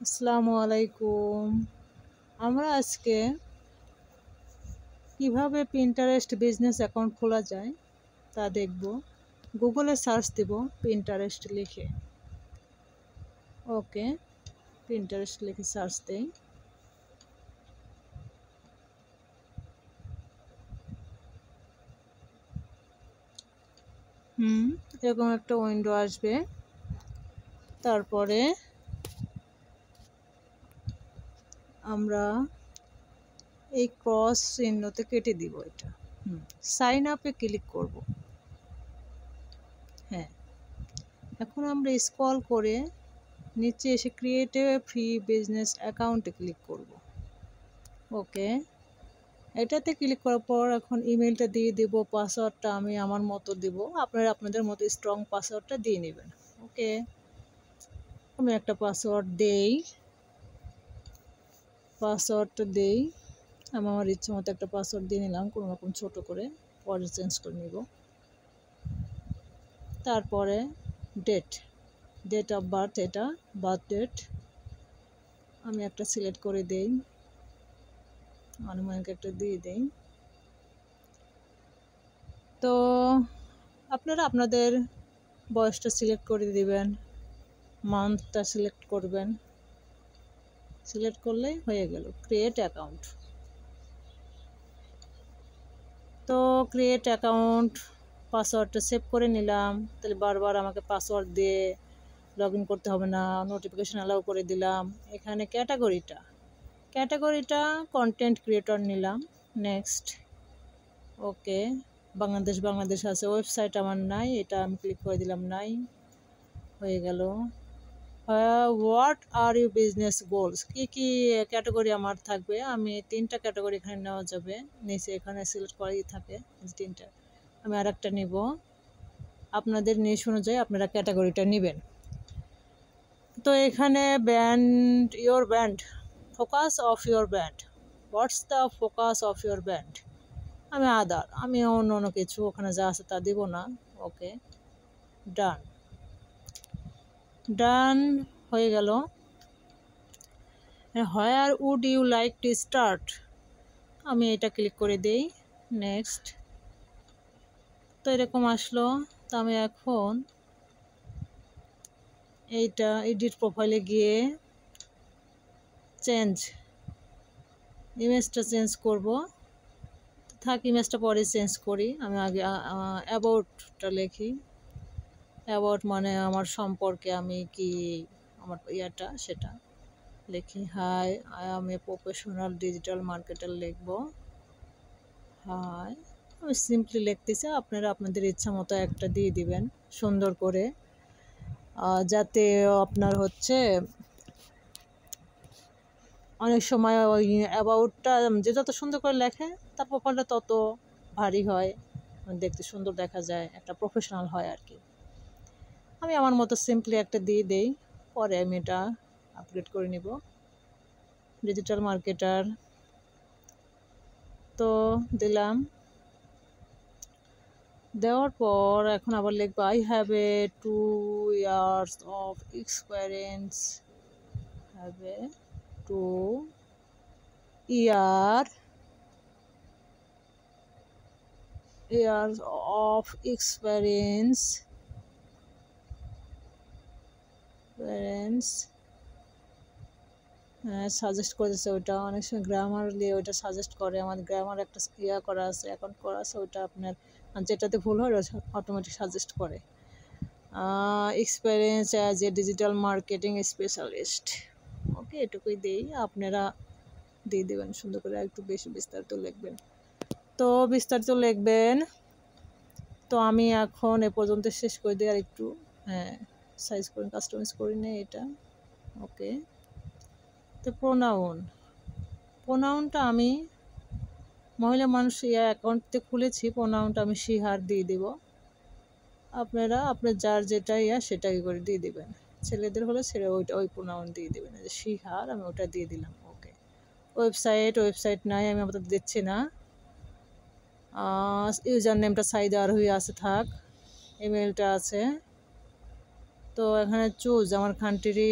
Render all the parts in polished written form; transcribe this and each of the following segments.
আসসালামু আলাইকুম। আমরা আজকে কিভাবে পিন্টারেস্ট বিজনেস অ্যাকাউন্ট খোলা যায় তা দেখব। গুগলে সার্চ দেব পিন্টারেস্ট লিখে। ওকে, পিন্টারেস্ট লিখে সার্চ দেই। এরকম একটা উইন্ডো আসবে। তারপরে আমরা এই ক্রস চিহ্নতে কেটে দিব এটা। সাইন আপে ক্লিক করব। হ্যাঁ, এখন আমরা স্ক্রল করে নিচে এসে ক্রিয়েট এ ফ্রি বিজনেস অ্যাকাউন্টে ক্লিক করব। ওকে, এটাতে ক্লিক করার পর এখন ইমেলটা দিয়ে দেব। পাসওয়ার্ডটা আমি আমার মতো দেব, আপনারা আপনাদের মতো স্ট্রং পাসওয়ার্ডটা দিয়ে নেবেন। ওকে, আমি একটা পাসওয়ার্ড দেই। আমি আমার ইচ্ছে মতো একটা পাসওয়ার্ড দিয়ে নিলাম, কোনো রকম ছোটো করে, পরে চেঞ্জ করে নিব। তারপরে ডেট অফ বার্থ, এটা বার্থ ডেট আমি একটা সিলেক্ট করে দেই, আনুমানিক একটা দিয়ে দেই। তো আপনারা আপনাদের বয়সটা সিলেক্ট করে দিবেন, মান্থটা সিলেক্ট করবেন। সিলেক্ট করলেই হয়ে গেল ক্রিয়েট অ্যাকাউন্ট। তো ক্রিয়েট অ্যাকাউন্ট, পাসওয়ার্ডটা সেভ করে নিলাম। তাহলে বারবার আমাকে পাসওয়ার্ড দিয়ে লগ ইন করতে হবে না। নোটিফিকেশন অ্যালাউ করে দিলাম। এখানে ক্যাটাগরিটা কন্টেন্ট ক্রিয়েটর নিলাম। নেক্সট। ওকে, বাংলাদেশ আছে, ওয়েবসাইট আমার নাই, এটা আমি ক্লিক করে দিলাম নাই। হয়ে গেল। What are you business goals, কী ক্যাটাগরি আমার থাকবে। আমি 3টা ক্যাটাগরি এখানে নেওয়া যাবে, নিচে এখানে সিলেক্ট করাই থাকে 3টা। আমি আর একটা নিব। আপনাদের নিশ অনুযায়ী আপনারা ক্যাটাগরিটা নেবেন। তো এখানে band focus of your band, what's the focus of your band. আমি অন্য কিছু ওখানে যা আছে তা দিব না। ওকে, ডান হয়ে গেল। Where would you like to start, আমি এটা ক্লিক করে দেই। নেক্সট। তো এরকম আসলো। তো আমি এখন এইটা এডিট প্রোফাইলে গিয়ে ইমেজটা চেঞ্জ করব। ইমেজটা পরে চেঞ্জ করি। আমি আগে অ্যাবাউটটা লিখি। অ্যাবাউট মানে আমার সম্পর্কে আমি কি, আমার সেটা লিখি। Hi, I am a professional digital marketer লিখব। হাই, আমি সিম্পলি লিখতেছি, আপনারা আপনাদের ইচ্ছা মতো একটা দিয়ে দিবেন সুন্দর করে, যাতে আপনার হচ্ছে অনেক সময় ওই অ্যাবাউটটা যে যত সুন্দর করে লেখে তার প্রোফাইলটা তত ভারী হয়, দেখতে সুন্দর দেখা যায়, একটা প্রফেশনাল হয় আর কি। আমি আমার মতো সিম্পলি একটা দিয়ে দেই, পরে আমি এটা আপগ্রেড করে নিব। ডিজিটাল মার্কেটার তো দিলাম। দেওয়ার পর এখন আবার লিখবো I have a 2 years of experience, have a 2 years of experience suggest করেছে। ওইটা অনেক সময় গ্রামার দিয়ে ওইটা সাজেস্ট করে, আমাদের গ্রামার একটা করা আছে, অ্যাকাউন্ট করা আছে, ওইটা আপনার যেটাতে ভুল হয় অটোমেটিক সাজেস্ট করে। Experience as a digital marketing specialist. Okay, এটুকুই দিই, আপনারা দিয়ে দেবেন সুন্দর করে, একটু বেশি বিস্তারিত লিখবেন। তো আমি এখন এ পর্যন্ত শেষ করে দিই। আর একটু সাইজ করে কাস্টমাইজ করে নেই এটা। ওকে, তো প্রোনাউনটা আমি মহিলা মানুষ অ্যাকাউন্টে খুলেছি, প্রোনাউনটা আমি শি হার দিয়ে দেব। আপনার যার যেটা সেটাই করে দিয়ে দেবেন। ছেলেদের হলে ওই প্রোনাউন দিয়ে দেবেন, শি হার, আমি ওটা দিয়ে দিলাম। ওকে, ওয়েবসাইট নাই, আমি আমাদের দিচ্ছি না। ইউজার নেমটা সাইদা আর হয়ে আছে থাক, ইমেলটা আছে। তো এখানে চুজ আমার কান্ট্রি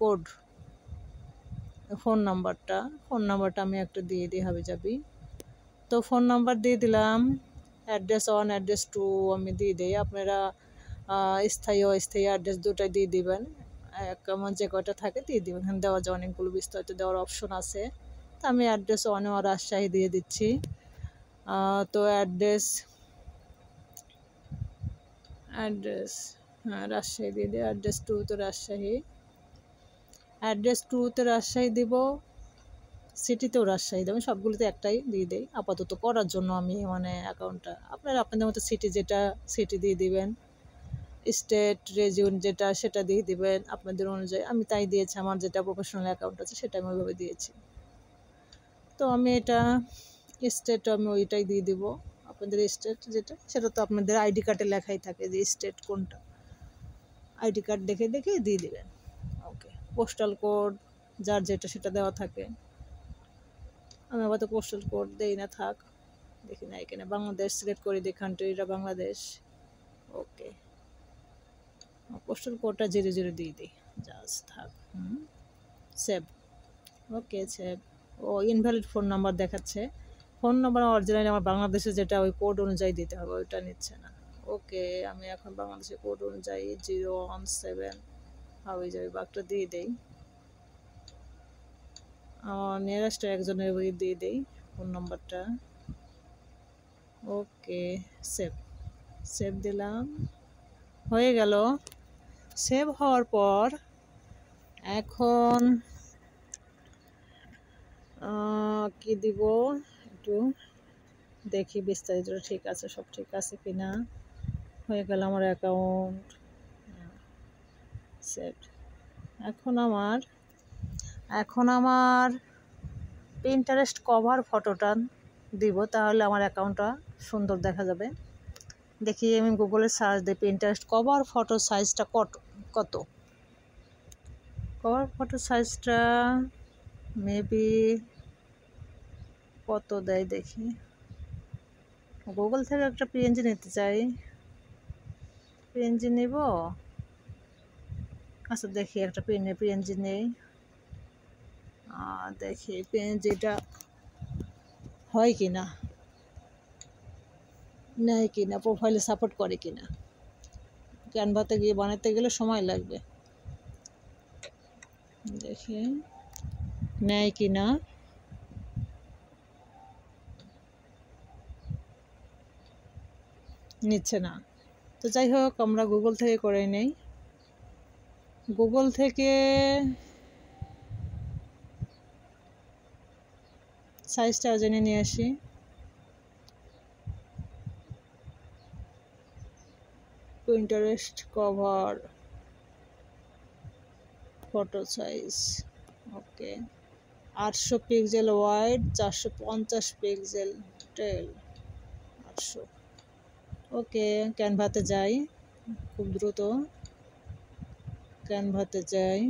কোড, ফোন নাম্বারটা আমি একটা দিয়ে দিই হাবিজাবি। তো ফোন নাম্বার দিয়ে দিলাম, অ্যাড্রেস 1 অ্যাড্রেস 2 আমি দিয়ে দিই। আপনারা স্থায়ী অস্থায়ী অ্যাড্রেস দুটাই দিয়ে দিবেন, কেমন যে কয়টা থাকে দিয়ে দিবেন। এখানে দেওয়া যায় অনেকগুলো বিস্তারিত দেওয়ার অপশন আছে। তো আমি অ্যাড্রেস 1 রাজশাহী দিয়ে দিচ্ছি। তো অ্যাড্রেস হ্যাঁ রাজশাহী দিয়ে দিই। অ্যাড্রেস 2 তো রাজশাহী, অ্যাড্রেস 2-তে রাজশাহী দিব, সিটিতেও রাজশাহী দেবেন, সবগুলোতে একটাই দিয়ে দেই আপাতত করার জন্য আমি মানে অ্যাকাউন্টটা। আপনারা আপনাদের মতো সিটি যেটা সিটি দিয়ে দিবেন, স্টেট রেজিয়ন যেটা সেটা দিয়ে দিবেন আপনাদের অনুযায়ী। আমি তাই দিয়েছি, আমার যেটা প্রফেশনাল অ্যাকাউন্ট আছে সেটা আমি ওইভাবে দিয়েছি। তো আমি এটা স্টেট আমি ওইটাই দিয়ে দিব। আপনাদের স্টেট যেটা সেটা তো আপনাদের আইডি কার্ডে লেখাই থাকে যে স্টেট কোনটা, আইডি কার্ড দেখে দেখে দিয়ে দিবেন। ওকে, পোস্টাল কোড যার যেটা সেটা দেওয়া থাকে। আমি আবার তো পোস্টাল কোড দেই না, থাক দেখি না এখানে বাংলাদেশ সিলেক্ট করে দিই, কান্ট্রিটা বাংলাদেশ। ওকে, পোস্টাল কোডটা 00 দিয়ে দিই, জাস্ট থাক। সেভ। Okay save. ও ইনভ্যালিড ফোন নাম্বার দেখাচ্ছে, ফোন নাম্বার অরিজিনালি আমার বাংলাদেশে যেটা ওই কোড অনুযায়ী দিতে হবে, ওইটা নিচ্ছে না। ওকে, আমি এখন বাংলাদেশের কোড অনুযায়ী 017 ওই যাবে বাঘটা দিয়ে দেই। আমার নিয়ারেস্ট একজনের দিয়ে দেই ফোন নাম্বারটা। ওকে সেভ, সেভ দিলাম, হয়ে গেল। সেভ হওয়ার পর এখন কি দিব একটু দেখি বিস্তারিত ঠিক আছে, সব ঠিক আছে কিনা। হয়ে গেল আমার অ্যাকাউন্ট সেভ। এখন আমার পিন্টারেস্ট কভার ফটোটা দিব, তাহলে আমার অ্যাকাউন্টটা সুন্দর দেখা যাবে। দেখি আমি গুগলে সার্চ দিই পিন্টারেস্ট কভার ফটো সাইজটা কত। কভার ফটো সাইজটা মেবি কত দেয় দেখি। গুগল থেকে একটা পিএনজি নিতে চাই, পিএনজি নিব। আচ্ছা দেখি একটা পিএনজি নেই, দেখি পিএনজিটা হয় কি না, নেয় কি না, প্রোফাইলে সাপোর্ট করে কি না। ক্যানভাতে গিয়ে বানাতে গেলে সময় লাগবে, দেখি নেয় কি না। নিচ্ছে না। তো যাই হোক আমরা গুগল থেকে করে নেই। গুগল থেকে সাইজটা জেনে নিয়ে আসি। পিন্টারেস্ট কভার ফটো সাইজ, ওকে 800 পিক্সেল ওয়াইড, 450 পিক্সেল টেল, 800। ওকে ক্যানভাতে যাই, খুব দ্রুত ক্যানভাতে যাই।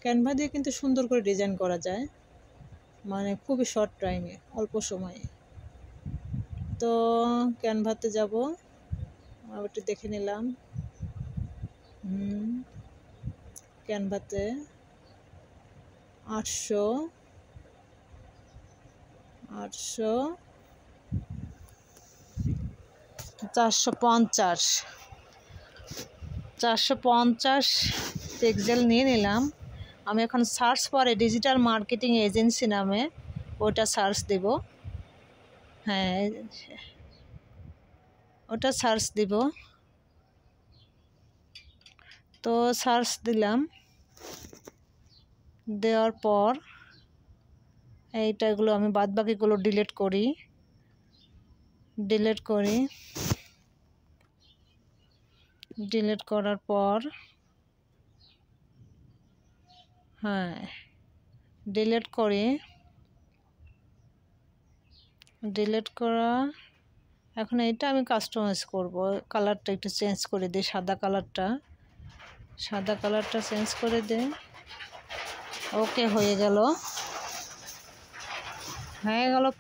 ক্যানভা দিয়ে কিন্তু সুন্দর করে ডিজাইন করা যায়, মানে খুবই শর্ট টাইমে অল্প সময়ে। তো ক্যানভাতে যাব, একটু দেখে নিলাম। ক্যানভাতে 800 450 পিক্সেল নিয়ে নিলাম। আমি এখন সার্চ পরে ডিজিটাল মার্কেটিং এজেন্সি নামে ওটা সার্চ দেব। হ্যাঁ ওটা সার্চ দিব। তো সার্চ দিলাম, দেওয়ার পর এইটাগুলো আমি বাদ বাকিগুলো ডিলিট করি। ডিলিট করার পর হ্যাঁ ডিলিট করা। এখন এটা আমি কাস্টমাইজ করব, কালারটা একটু চেঞ্জ করে দিই, সাদা কালারটা চেঞ্জ করে দিই। ওকে হয়ে গেল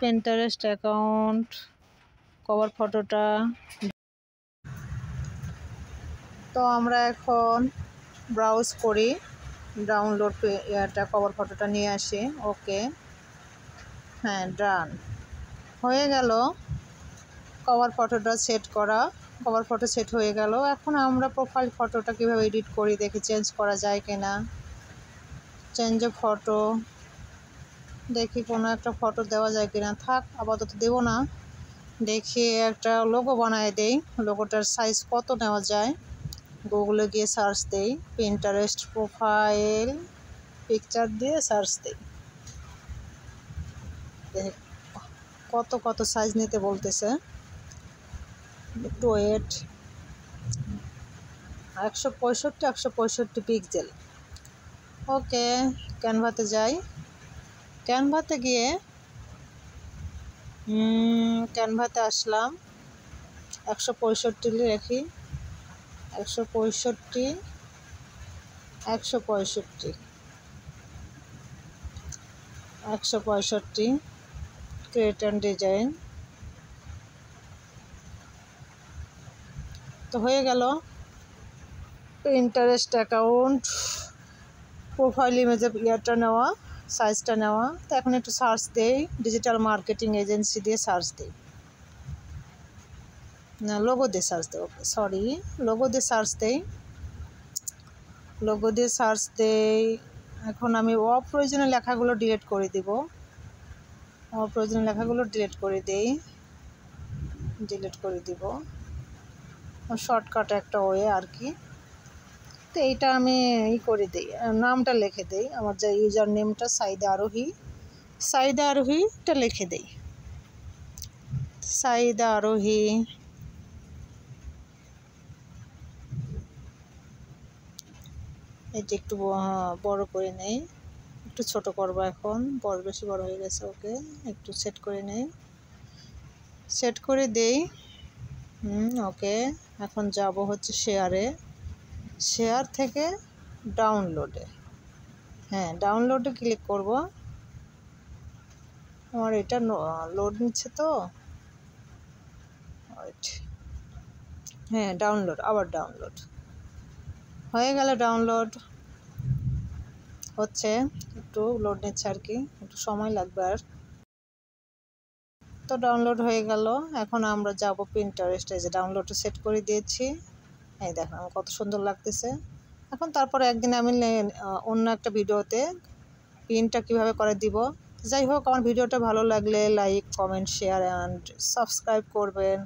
পিন্টারেস্ট অ্যাকাউন্ট কভার ফটোটা। তো আমরা এখন ব্রাউজ করি, ডাউনলোড এটা কভার ফটোটা নিয়ে আসি। ওকে, হ্যাঁ ডান হয়ে গেল। কভার ফটোটা সেট করা, কভার ফটো সেট হয়ে গেল। এখন আমরা প্রোফাইল ফটোটা কীভাবে এডিট করি দেখি, চেঞ্জ করা যায় কিনা। চেঞ্জ ফটো দেখি কোনো একটা ফটো দেওয়া যায় কিনা। থাক, আপাতত দেবো না, দেখি একটা লোগো বানায় দেই। লোগোটার সাইজ কত নেওয়া যায়, গুগলে গিয়ে সার্চ দেই, পিন্টারেস্ট প্রোফাইল পিকচার দিয়ে সার্চ দেই, দেখি কত কত সাইজ নিতে বলতেছে। একটু ওয়েট, 165 পিক্সেল। ওকে, ক্যানভাতে যাই। ক্যানভাতে গিয়ে ক্যানভাতে আসলাম, 165 রেখি, 165 ক্রিয়েট অ্যান্ড ডিজাইন। তো হয়ে গেল পিন্টারেস্ট অ্যাকাউন্ট, প্রোফাইল ইমেজের ইয়ারটা নেওয়া, সাইজটা নেওয়া। তো এখন একটু সার্চ দেই, ডিজিটাল মার্কেটিং এজেন্সি দিয়ে সার্চ দিই, না লোগো দিয়ে সার্চ দেই। ওকে সরি, লোগো দিয়ে সার্চ দেই, লোগো দিয়ে সার্চ দেই। এখন আমি অপ্রয়োজনীয় লেখাগুলো ডিলিট করে দিব, অপ্রয়োজনীয় লেখাগুলো ডিলিট করে দেই, ডিলিট করে দিব। শর্টকাট একটা ওয়ে আর কি। তো এইটা আমি করে দিই, নামটা লিখে দিই, আমার যে ইউজার নেমটা সাইদা আরোহীটা লিখে দিই, সাইদা আরোহী। এটা একটু বড় করে নেই, একটু ছোট করবো এখন, বেশি বড় হয়ে গেছে। ওকে, একটু সেট করে নেই, সেট করে দেই। ওকে, এখন যাব হচ্ছে শেয়ারে, শেয়ার থেকে ডাউনলোডে। হ্যাঁ, ডাউনলোডে ক্লিক করব। আমার এটা লোড নিচ্ছে তো, হ্যাঁ ডাউনলোড, আবার ডাউনলোড হয়ে গেল। ডাউনলোড হচ্ছে, একটু লোড নিচ্ছে আর কি, একটু সময় লাগবে আর। তো ডাউনলোড হয়ে গেল। এখন আমরা যাব পিন্টারেস্টে, যে ডাউনলোডটা সেট করে দিয়েছি। এই দেখেন আমার কত সুন্দর লাগতেছে। এখন তারপরে একদিন আমি অন্য একটা ভিডিওতে পিনটা কিভাবে করে দিব। যাই হোক, আমার ভিডিওটা ভালো লাগলে like, comment, share and subscribe করবেন।